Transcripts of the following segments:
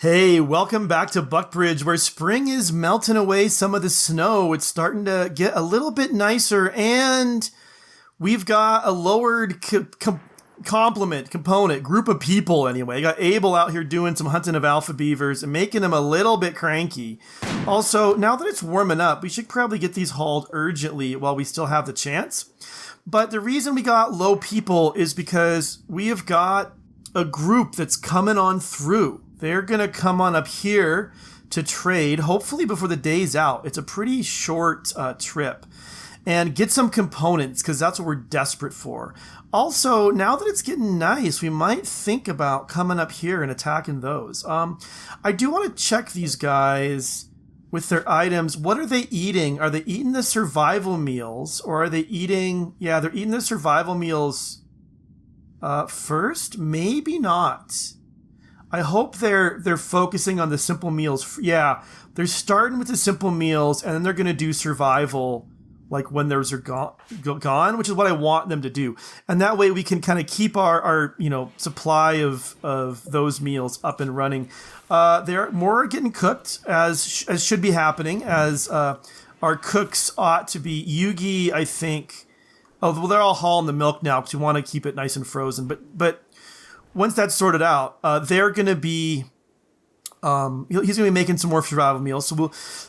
Hey, welcome back to Buckbridge, where spring is melting away some of the snow. It's starting to get a little bit nicer, and we've got a lowered group of people anyway. Got Abel out here doing some hunting of alpha beavers and making them a little bit cranky. Also, now that it's warming up, we should probably get these hauled urgently while we still have the chance. But the reason we got low people is because we have got a group that's coming on through. They're going to come on up here to trade, hopefully before the day's out. It's a pretty short trip. And get some components, because that's what we're desperate for. Also, now that it's getting nice, we might think about coming up here and attacking those. I do want to check these guys with their items. What are they eating? Are they eating the survival meals? Or are they eating... Yeah, they're eating the survival meals first? Maybe not. I hope they're focusing on the simple meals. Yeah, they're starting with the simple meals, and then they're going to do survival like when those are gone, which is what I want them to do. And that way we can kind of keep our supply of those meals up and running. They're more getting cooked, as should be happening, as our cooks ought to be. Yugi, I think... Oh, well, they're all hauling the milk now because we want to keep it nice and frozen. But once that's sorted out, they're going to be... he's going to be making some more survival meals.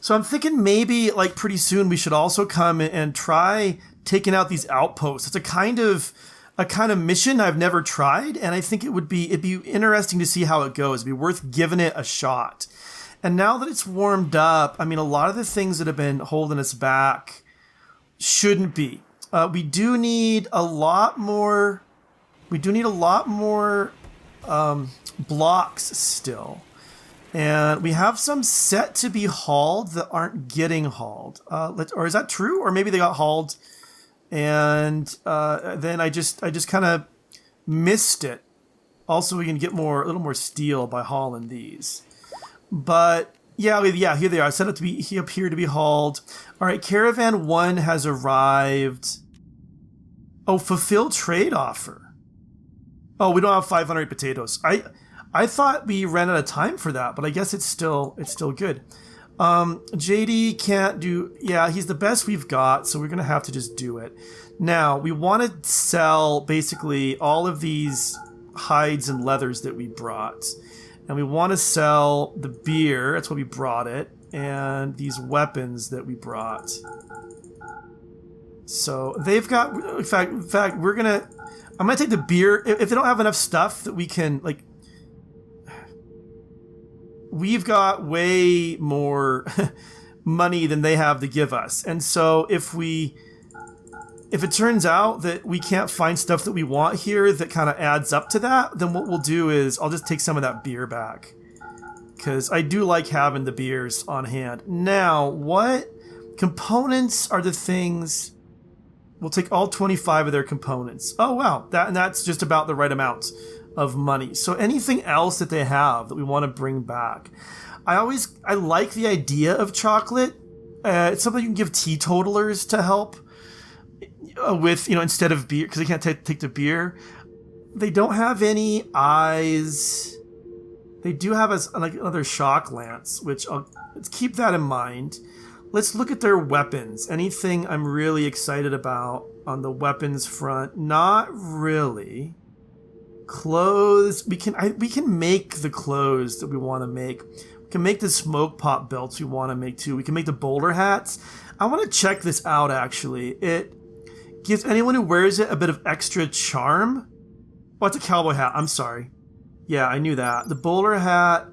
So I'm thinking maybe like pretty soon we should also come and try taking out these outposts. It's a kind of mission I've never tried, and I think it'd be interesting to see how it goes. It'd be worth giving it a shot. And now that it's warmed up, I mean, a lot of the things that have been holding us back shouldn't be. We do need a lot more. We do need a lot more blocks still. And we have some set to be hauled that aren't getting hauled. Or is that true? Or maybe they got hauled and then I just kind of missed it. Also, we can get a little more steel by hauling these. But yeah, here they are. Set up to be up here to be hauled. All right, Caravan 1 has arrived. Oh, fulfill trade offer. Oh, we don't have 500 potatoes. I thought we ran out of time for that, but I guess it's still good. JD can't do... Yeah, he's the best we've got, so we're going to have to just do it. Now, we want to sell basically all of these hides and leathers that we brought. And we want to sell the beer, that's why we brought it, and these weapons that we brought. So they've got... In fact, we're going to... I'm going to take the beer. If they don't have enough stuff that we can, like... We've got way more money than they have to give us. And so if it turns out that we can't find stuff that we want here that kind of adds up to that, then what we'll do is I'll just take some of that beer back. Because I do like having the beers on hand. Now, what components are the things... We'll take all 25 of their components. Oh, wow. That's just about the right amount of money. So anything else that they have that we want to bring back. I like the idea of chocolate. It's something you can give teetotalers to help with, instead of beer, because they can't take the beer. They don't have any eyes. They do have another shock lance, which let's keep that in mind. Let's look at their weapons. Anything I'm really excited about on the weapons front? Not really. Clothes. We can make the clothes that we want to make. We can make the smoke pop belts we want to make too. We can make the bowler hats. I want to check this out actually. It gives anyone who wears it a bit of extra charm. Oh, it's a cowboy hat. I'm sorry. Yeah, I knew that. The bowler hat.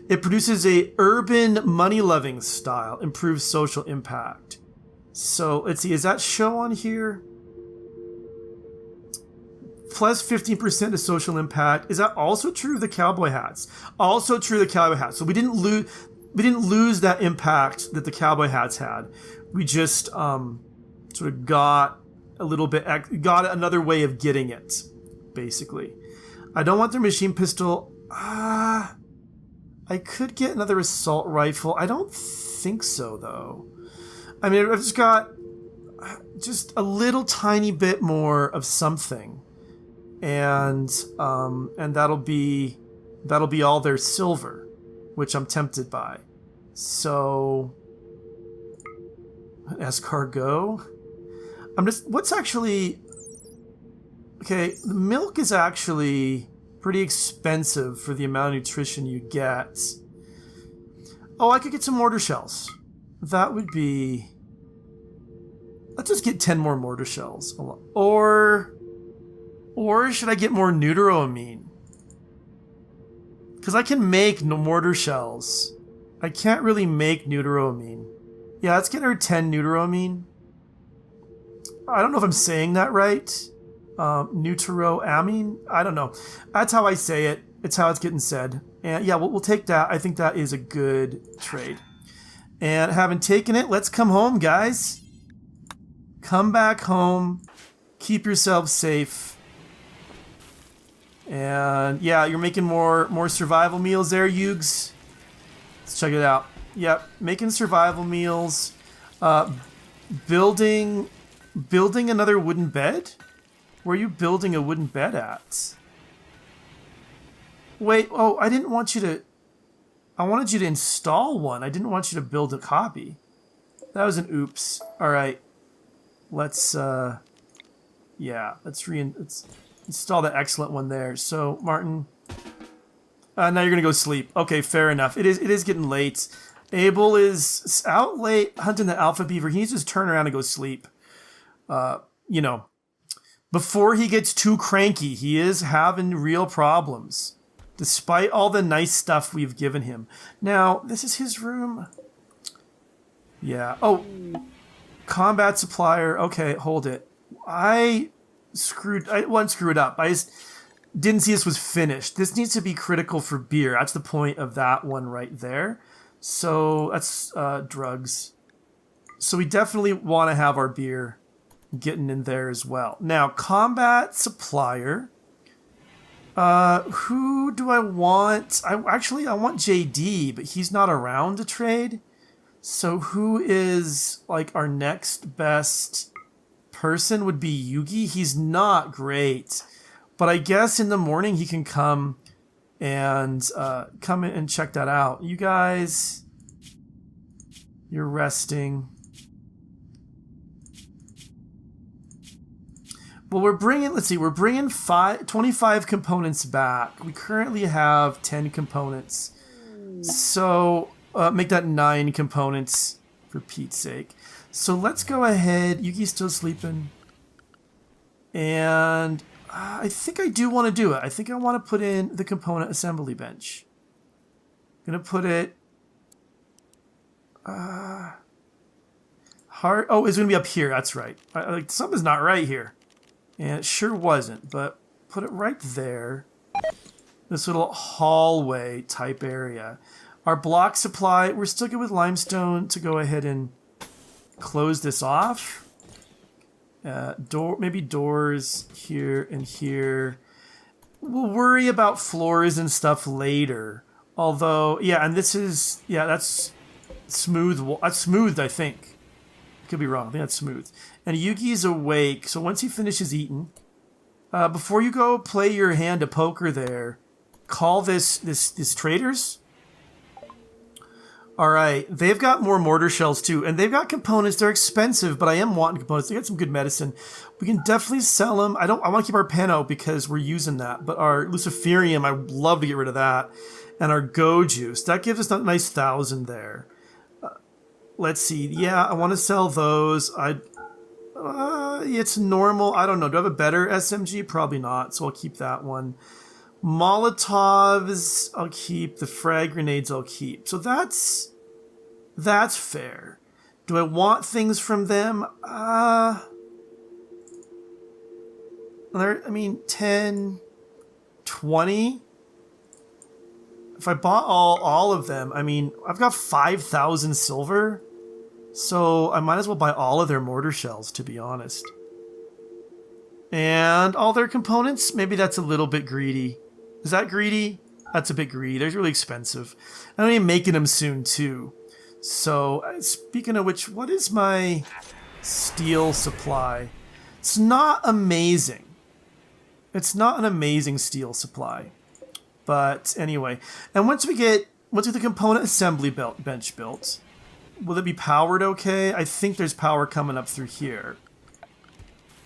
It produces a urban money-loving style, improves social impact. So, let's see, is that show on here? Plus 15% of social impact. Is that also true of the cowboy hats? Also true of the cowboy hats. So we didn't lose that impact that the cowboy hats had. We just sort of got got another way of getting it, basically. I don't want their machine pistol. I could get another assault rifle. I don't think so, though. I mean, I've just got just a little tiny bit more of something, and that'll be all their silver. which I'm tempted by. So, escargot. What's actually, okay, the milk is actually pretty expensive for the amount of nutrition you get. Oh, I could get some mortar shells. That would be, let's just get 10 more mortar shells. Or should I get more neutroamine? Because I can make mortar shells. I can't really make neutroamine. Yeah, let's get her 10 neutroamine. I don't know if I'm saying that right. Neutroamine? I don't know. That's how I say it. It's how it's getting said. And yeah, we'll take that. I think that is a good trade. And having taken it, let's come home, guys. Come back home. Keep yourselves safe. And yeah, you're making more survival meals there, Yugs. Let's check it out. Yep, making survival meals. Building another wooden bed? Where are you building a wooden bed at? Wait, oh, I didn't want you to... I wanted you to install one. I didn't want you to build a copy. That was an oops. Alright. Let's, yeah, let's install the excellent one there. So, Martin... now you're gonna go sleep. Okay, fair enough. It is getting late. Abel is out late hunting the alpha beaver. He needs to just turn around and go sleep. You know, before he gets too cranky, he is having real problems. Despite all the nice stuff we've given him. Now, this is his room. Yeah. Oh, combat supplier. Okay, hold it. I wouldn't screw it up. I just didn't see this was finished. This needs to be critical for beer. That's the point of that one right there. So that's drugs. So we definitely want to have our beer getting in there as well. Now, combat supplier. Who do I want? I want JD, but he's not around to trade. So who is like our next best person would be Yugi. He's not great, but I guess in the morning he can come and come in and check that out. You guys, you're resting. Well, we're bringing 25 components back. We currently have 10 components. So, make that 9 components for Pete's sake. So let's go ahead. Yuki's still sleeping. And I think I do want to do it. I think I want to put in the component assembly bench. I'm going to put it... hard. Oh, it's going to be up here. That's right. Like something's not right here. And it sure wasn't, but put it right there. This little hallway type area. Our block supply, we're still good with limestone to go ahead and close this off. Maybe doors here and here. We'll worry about floors and stuff later. Although, yeah, and this is, yeah, that's smooth. That's smooth, I think. Could be wrong. I think that's smooth. And Yugi's awake, so once he finishes eating, before you go play your hand of poker there, call this traders. All right, they've got more mortar shells too, and they've got components. They're expensive, but I am wanting components. They got some good medicine. We can definitely sell them. I want to keep our Peno because we're using that, but our Luciferium, I'd love to get rid of that. And our Go Juice, that gives us a nice 1,000 there. Let's see. Yeah, I want to sell those. It's normal. I don't know. Do I have a better SMG? Probably not. So I'll keep that one. Molotovs, I'll keep. The frag grenades, I'll keep. So that's fair. Do I want things from them? I mean, 10, 20. If I bought all of them, I mean, I've got 5,000 silver. So I might as well buy all of their mortar shells, to be honest. And all their components, maybe that's a little bit greedy. Is that greedy? That's a bit greedy. They're really expensive. I'm going to be making them soon, too. So, speaking of which, what is my steel supply? It's not amazing. It's not an amazing steel supply. But anyway, and once we get What's with the component assembly bench built? Will it be powered okay? I think there's power coming up through here.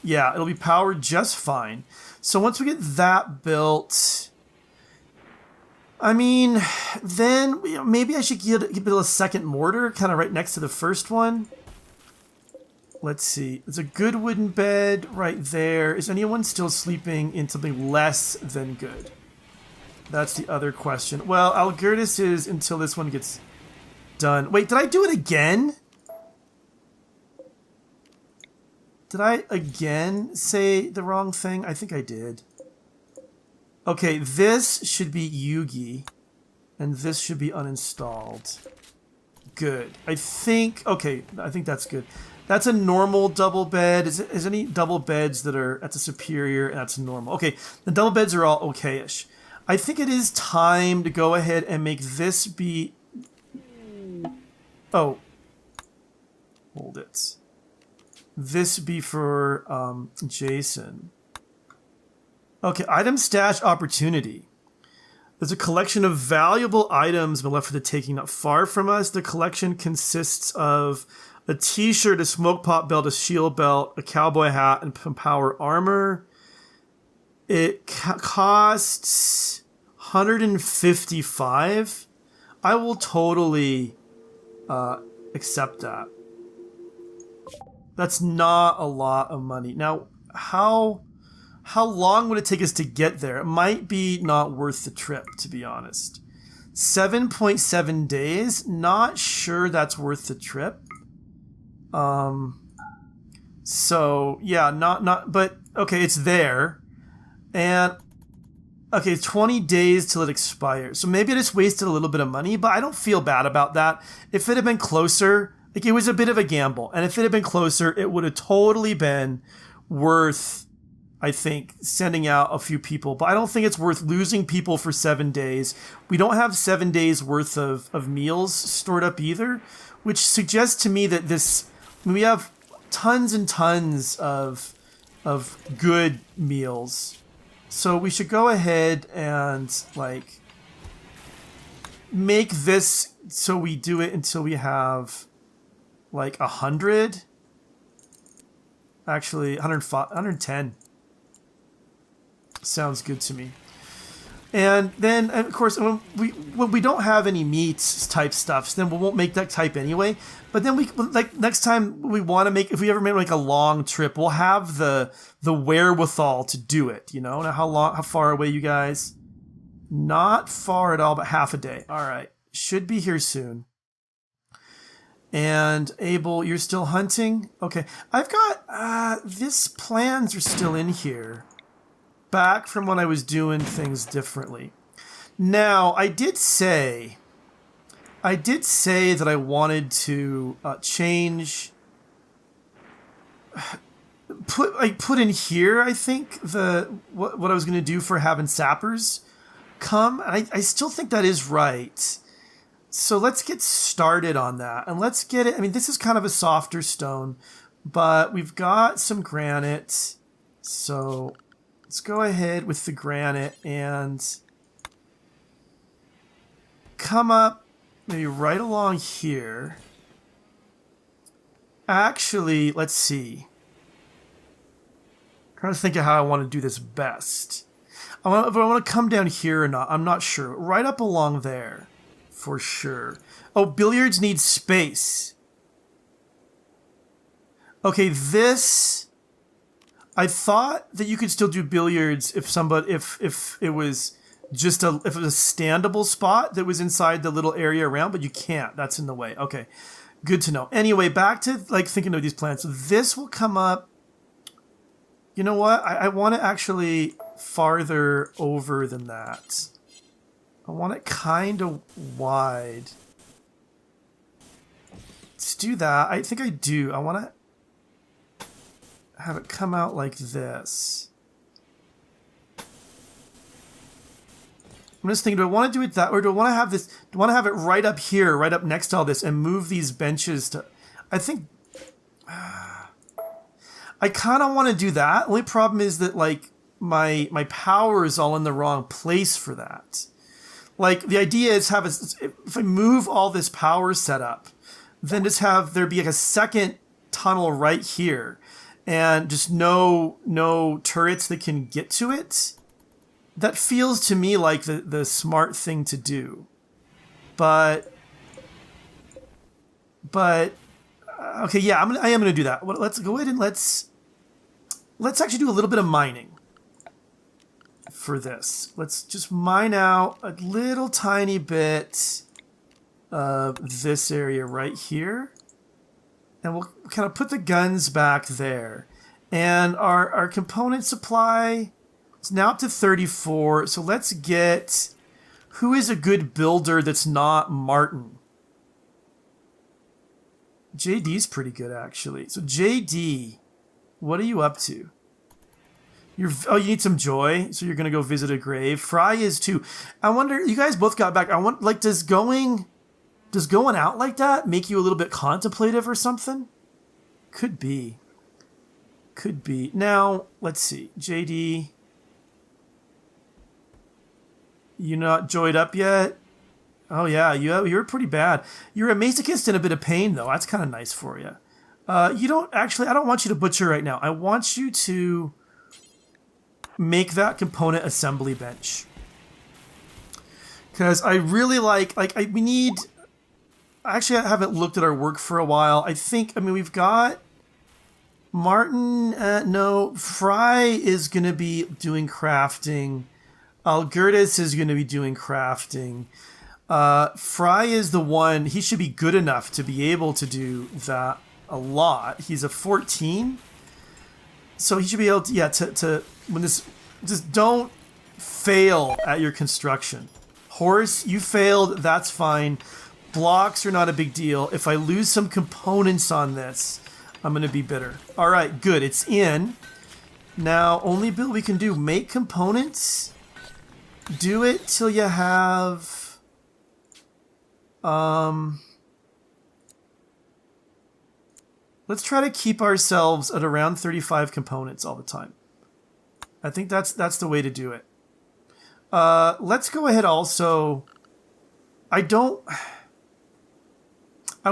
Yeah, it'll be powered just fine. So once we get that built, I mean, then maybe I should build a second mortar kind of right next to the first one. Let's see. There's a good wooden bed right there. Is anyone still sleeping in something less than good? That's the other question. Well, Algirdas is until this one gets done. Wait, did I do it again? Did I again say the wrong thing? I think I did. Okay, this should be Yugi, and this should be uninstalled. Good. I think that's good. That's a normal double bed. Is any double beds that's a superior, and that's normal. Okay, the double beds are all okay-ish. I think it is time to go ahead and make this be... Oh. Hold it. This be for Jason. Okay, item stash opportunity. There's a collection of valuable items left for the taking not far from us. The collection consists of a t-shirt, a smoke pot belt, a shield belt, a cowboy hat, and power armor. It costs 155. I will totally accept that. That's not a lot of money. Now, how long would it take us to get there? It might be not worth the trip, to be honest. 7.7 days. Not sure that's worth the trip. So yeah, but okay, it's there. And okay, 20 days till it expires. So maybe I just wasted a little bit of money, but I don't feel bad about that. If it had been closer, like it was a bit of a gamble. And if it had been closer, it would have totally been worth, I think, sending out a few people. But I don't think it's worth losing people for 7 days. We don't have 7 days worth of meals stored up either, which suggests to me that we have tons and tons of good meals. So we should go ahead and like make this so we do it until we have like 100. Actually, 105, 110. Sounds good to me. And then, of course, when we don't have any meats type stuff, then we won't make that type anyway. But then next time we want to make, if we ever make like a long trip, we'll have the wherewithal to do it. You know, now how far away you guys? Not far at all, but half a day. All right, should be here soon. And Abel, you're still hunting? Okay, I've got this plans are still in here. Back from when I was doing things differently. Now, I did say that I wanted to change, put in here, I think, what I was going to do for having sappers come. And I still think that is right. So let's get started on that. And let's get it. I mean, this is kind of a softer stone, but we've got some granite. So let's go ahead with the granite and come up maybe right along here. Actually, let's see. I'm trying to think of how I want to do this best. If I want to come down here or not, I'm not sure. Right up along there, for sure. Oh, billiards needs space. Okay, this... I thought that you could still do billiards if it was just if it was a standable spot that was inside the little area around, but you can't. That's in the way. Okay, good to know. Anyway, back to like thinking of these plants. So this will come up. You know what? I want it actually farther over than that. I want it kind of wide. Let's do that. I think I do. I want to have it come out like this. I'm just thinking, do I want to do it that, or do I want to have this? Do I want to have it right up here, right up next to all this, and move these benches to? I think I kind of want to do that. Only problem is that like my power is all in the wrong place for that. Like, the idea is if I move all this power setup, then just have there be like a second tunnel right here, and just no turrets that can get to it. That feels to me like the smart thing to do. But okay, yeah, I am gonna do that. Let's go ahead and let's actually do a little bit of mining for this. Let's just mine out a little tiny bit of this area right here, and we'll kind of put the guns back there. And our component supply is now up to 34. So let's get, who is a good builder that's not Martin? JD's pretty good, actually. So JD, what are you up to? You need some joy, so you're gonna go visit a grave. Fry is too. I wonder, you guys both got back. I want, like, does going out like that make you a little bit contemplative or something? Could be. Could be. Now, let's see. JD, you not joyed up yet? Oh yeah, you're pretty bad. You're a masochist in a bit of pain, though. That's kind of nice for you. You don't actually. I don't want you to butcher right now. I want you to make that component assembly bench, because I really we need. Actually, I haven't looked at our work for a while. I mean, we've got Martin. No, Fry is going to be doing crafting. Algertis is going to be doing crafting. Fry is the one, he should be good enough to be able to do that a lot. He's a 14. So he should be able to, when this, just don't fail at your construction. Horse, you failed, that's fine. Blocks are not a big deal. If I lose some components on this, I'm going to be bitter. All right, good, it's in. Now, only build we can do, make components. Do it till you have... let's try to keep ourselves at around 35 components all the time. I think that's the way to do it. Let's go ahead also. I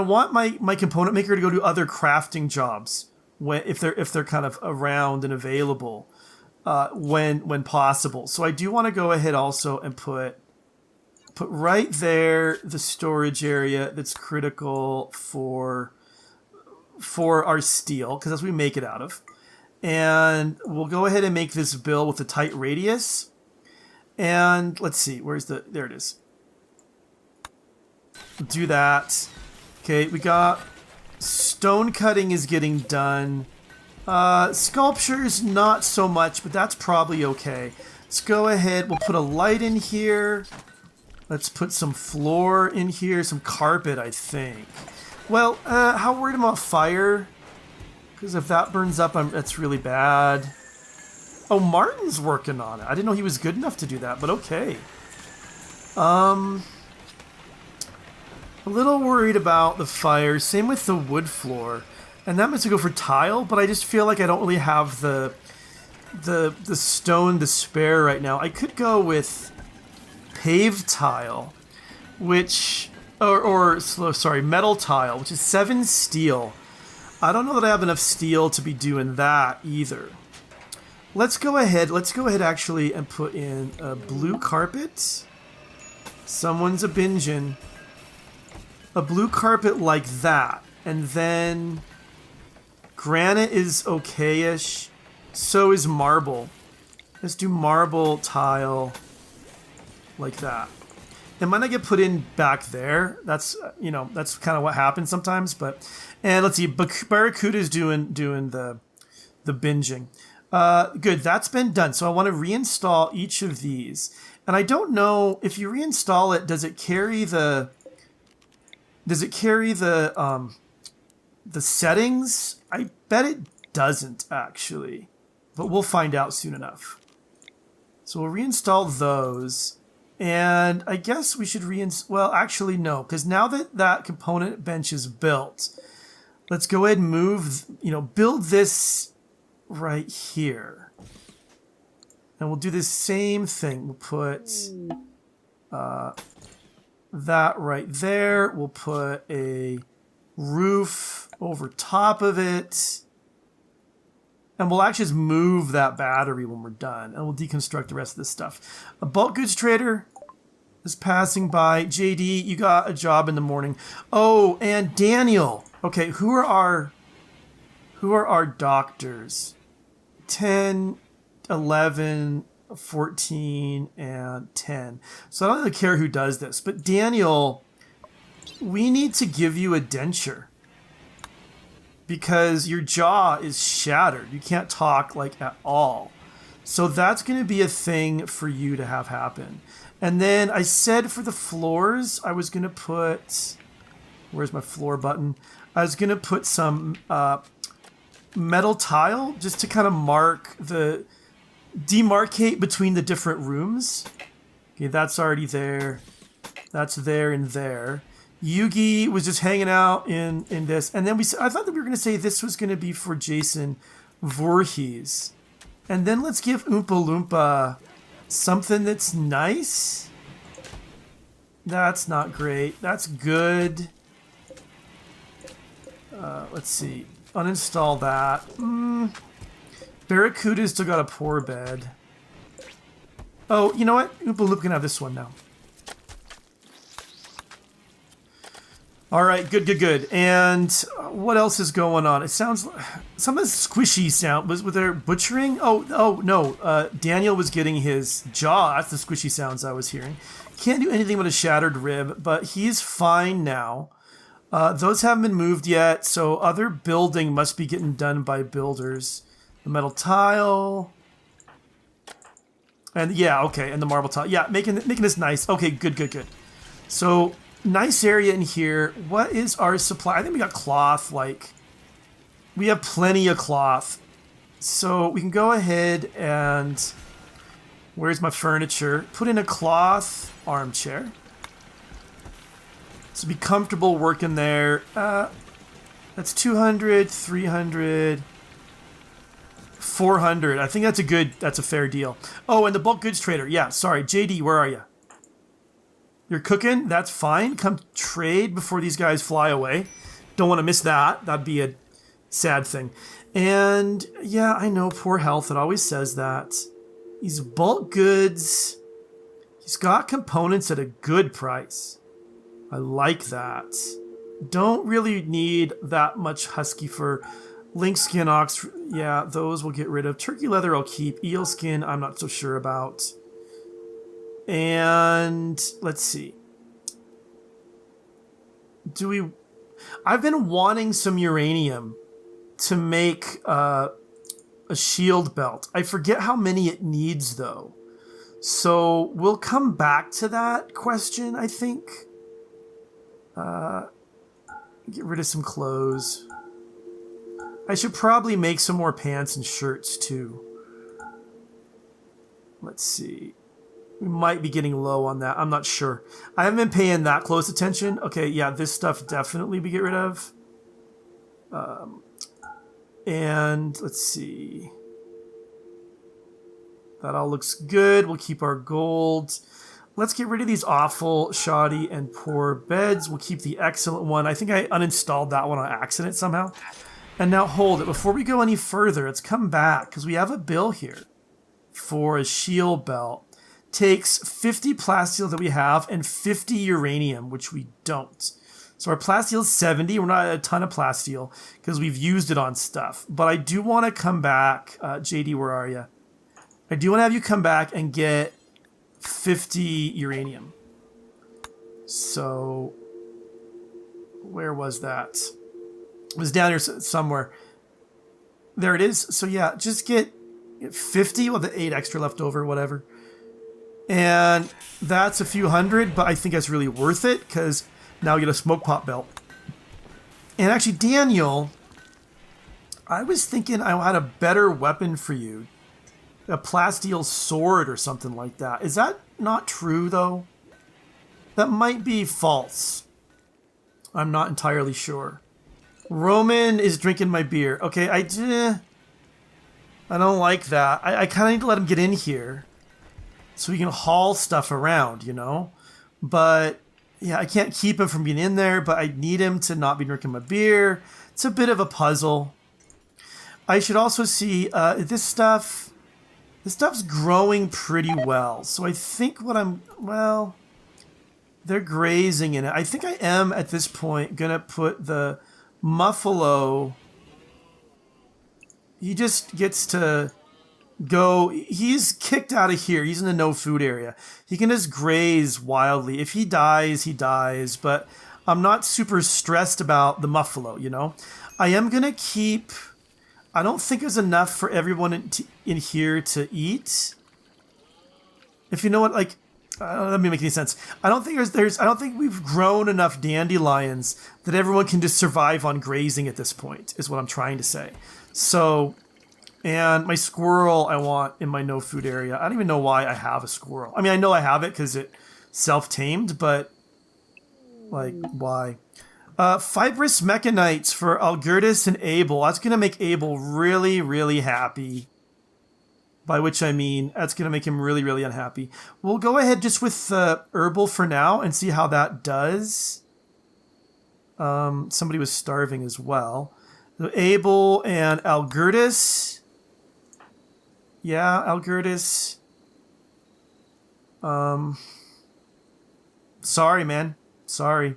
want my component maker to go do other crafting jobs if they're kind of around and available when possible. So I do want to go ahead also and put right there the storage area that's critical for our steel, because that's what we make it out of. And we'll go ahead and make this bill with a tight radius. And let's see, there it is. Do that. Okay, we got stone cutting is getting done. Sculptures, not so much, but that's probably okay. Let's go ahead, we'll put a light in here. Let's put some floor in here, some carpet, I think. Well, how worried about fire? Because if that burns up, that's really bad. Oh, Martin's working on it. I didn't know he was good enough to do that, but okay. A little worried about the fire. Same with the wood floor. And that meant to go for tile, but I just feel like I don't really have the stone to spare right now. I could go with paved tile, which metal tile, which is 7 steel. I don't know that I have enough steel to be doing that either. Let's go ahead actually and put in a blue carpet. Someone's a bingin'. A blue carpet like that, and then granite is okay-ish. So is marble. Let's do marble tile like that. It might not get put in back there. That's that's kind of what happens sometimes. And let's see, Barracuda's doing the binging. Good, that's been done. So I want to reinstall each of these, and I don't know if you reinstall it. Does it carry the settings? I bet it doesn't actually, but we'll find out soon enough. So we'll reinstall those. And I guess we should well, actually, no, because now that component bench is built, let's go ahead and move, build this right here. And we'll do the same thing. We'll put That right there. We'll put a roof over top of it. And we'll actually just move that battery when we're done. And we'll deconstruct the rest of this stuff. A bulk goods trader is passing by. JD, you got a job in the morning. Oh, and Daniel. Okay, who are our doctors? 10, 11, 14, and 10. So I don't really care who does this. But Daniel, we need to give you a denture. Because your jaw is shattered. You can't talk like at all. So that's going to be a thing for you to have happen. And then I said for the floors, I was going to put... Where's my floor button? I was going to put some metal tile just to kind of demarcate between the different rooms. Okay, that's already there. That's there and there. Yugi was just hanging out in this. And then I thought that we were going to say this was going to be for Jason Voorhees. And then let's give Oompa Loompa something that's nice. That's not great. That's good. Let's see. Uninstall that. Barracuda's still got a poor bed. Oh, you know what? Oompa Loompa can have this one now. All right, good. And what else is going on? It sounds like some of the squishy sound was with their butchering. Oh no. Daniel was getting his jaw. That's the squishy sounds I was hearing. Can't do anything with a shattered rib, but he's fine now. Those haven't been moved yet, so other building must be getting done by builders. The metal tile. And yeah, okay, and the marble tile. Yeah, making this nice. Okay, good. So nice area in here. What is our supply? I think we got cloth, we have plenty of cloth. So we can go ahead and, where's my furniture? Put in a cloth armchair. So be comfortable working there. That's 200, 300, 400. I think that's a fair deal. Oh, and the bulk goods trader. Yeah, sorry. JD, where are you? You're cooking? That's fine. Come trade before these guys fly away. Don't want to miss that. That'd be a sad thing. And yeah, I know, poor health. It always says that. These bulk goods. He's got components at a good price. I like that. Don't really need that much husky fur. Link skin, ox. Yeah, those we'll get rid of. Turkey leather I'll keep. Eel skin I'm not so sure about. And let's see. I've been wanting some uranium to make a shield belt. I forget how many it needs though. So we'll come back to that question, I think. Get rid of some clothes. I should probably make some more pants and shirts too. Let's see. We might be getting low on that. I'm not sure. I haven't been paying that close attention. Okay, yeah, this stuff definitely we get rid of. And let's see. That all looks good. We'll keep our gold. Let's get rid of these awful, shoddy, and poor beds. We'll keep the excellent one. I think I uninstalled that one on accident somehow. And now hold it. Before we go any further, let's come back because we have a bill here for a shield belt. Takes 50 plasteel that we have and 50 uranium, which we don't. So our plasteel is 70. We're not at a ton of plasteel because we've used it on stuff. But I do want to come back. JD, where are you? I do want to have you come back and get 50 uranium. So where was that? It was down here somewhere. There it is. So yeah, just get 50 with the 8 extra left over, whatever. And that's a few hundred, but I think that's really worth it because now we get a smoke pot belt. And actually, Daniel, I was thinking I had a better weapon for you. A plasteel sword or something like that. Is that not true, though? That might be false. I'm not entirely sure. Roman is drinking my beer. Okay, I don't like that. I kind of need to let him get in here so we can haul stuff around, you know? But yeah, I can't keep him from being in there, but I need him to not be drinking my beer. It's a bit of a puzzle. I should also see this stuff's growing pretty well. So I think well, they're grazing in it. I think I am at this point gonna put the Muffalo. He just gets to go. He's kicked out of here. He's in the no food area. He can just graze wildly. If he dies, he dies. But I'm not super stressed about the Muffalo, you know? I am going to keep... I don't think there's enough for everyone in here to eat. If you know what, like... let me make any sense. I don't think I don't think we've grown enough dandelions that everyone can just survive on grazing at this point, is what I'm trying to say. So... And my squirrel I want in my no food area. I don't even know why I have a squirrel. I mean, I know I have it because it self-tamed, but like, why? Fibrous mechanites for Algertis and Abel. That's going to make Abel really, really happy. By which I mean, that's going to make him really, really unhappy. We'll go ahead just with herbal for now and see how that does. Somebody was starving as well. So Abel and Algertis. Yeah, Algertis. Sorry, man. Sorry.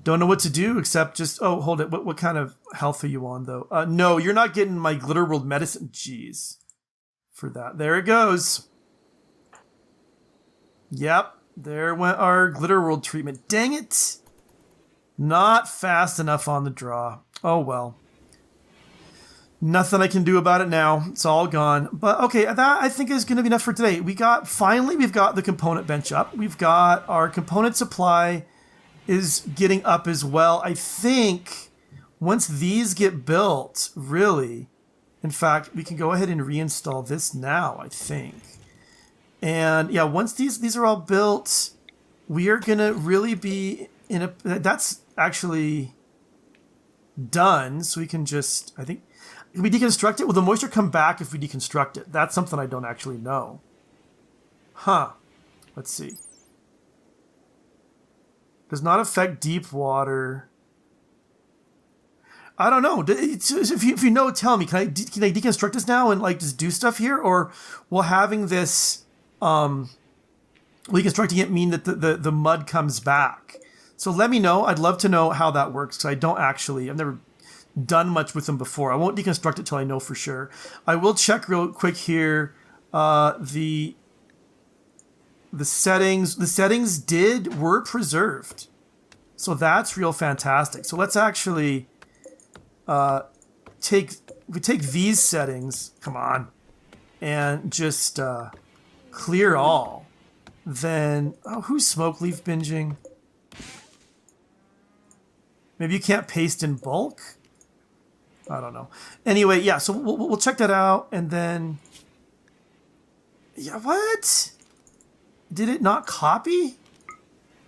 Don't know what to do except just... Oh, hold it. What kind of health are you on, though? No, you're not getting my Glitter World medicine. Jeez. For that. There it goes. Yep. There went our Glitter World treatment. Dang it. Not fast enough on the draw. Oh, well. Nothing I can do about it now. It's all gone. But okay, that I think is going to be enough for today. Finally, we've got the component bench up. We've got our component supply is getting up as well. I think once these get built, really, in fact, we can go ahead and reinstall this now, I think. And yeah, once these are all built, we are going to really be in a... That's actually done. So we can just, I think... Can we deconstruct it? Will the moisture come back if we deconstruct it? That's something I don't actually know. Huh. Let's see. Does not affect deep water. I don't know. If you know, tell me. Can I deconstruct this now and like just do stuff here? Or will having this deconstructing it mean that the mud comes back? So let me know. I'd love to know how that works because I don't actually... I've never... done much with them before. I won't deconstruct it till I know for sure. I will check real quick here. The settings. The settings were preserved. So that's real fantastic. So let's actually take these settings, come on, and just clear all. Then, who's smoke leaf binging? Maybe you can't paste in bulk? I don't know. Anyway, yeah, so we'll check that out, and then... Yeah, what? Did it not copy?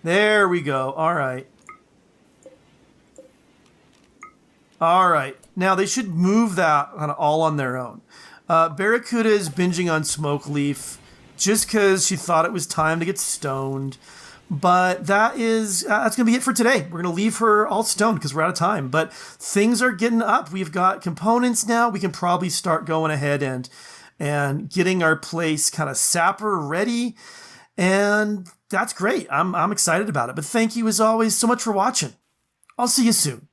There we go. All right. All right. Now, they should move that kind of all on their own. Barracuda is binging on Smoke Leaf just because she thought it was time to get stoned. But that's going to be it for today. We're going to leave her all stoned because we're out of time. But things are getting up. We've got components now. We can probably start going ahead and getting our place kind of sapper ready. And that's great. I'm excited about it. But thank you as always so much for watching. I'll see you soon.